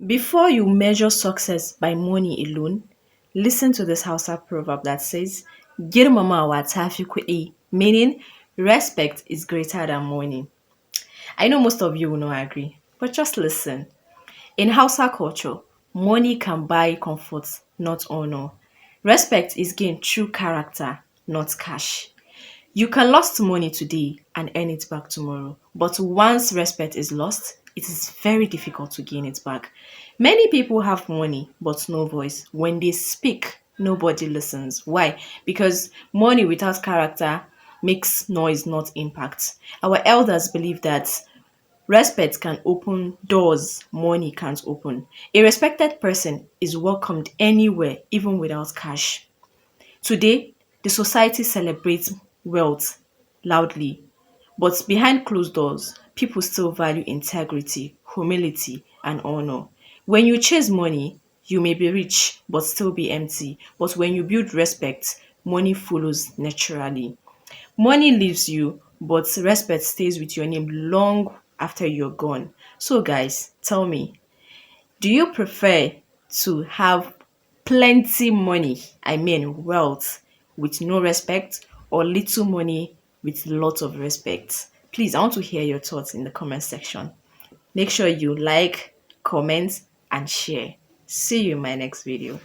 Before you measure success by money alone, listen to this Hausa proverb that says, Girmamawa ta fi kuɗi, meaning respect is greater than money. I know most of you will not agree, but just listen. In Hausa culture, money can buy comfort, not honor. Respect is gained through character, not cash. You can lose money today and earn it back tomorrow, but once respect is lost, it is very difficult to gain it back. Many people have money but no voice. When they speak, nobody listens. Why? Because money without character makes noise, not impact. Our elders believe that respect can open doors money can't open. A respected person is welcomed anywhere, even without cash. Today, the society celebrates wealth loudly, but behind closed doors, people still value integrity, humility, and honor. When you chase money, you may be rich but still be empty. But when you build respect, money follows naturally. Money leaves you, but respect stays with your name long after you're gone. So, guys, tell me, do you prefer to have plenty money, I mean wealth, with no respect, or little money with lots of respect? Please, I want to hear your thoughts in the comment section. Make sure you like, comment, and share. See you in my next video.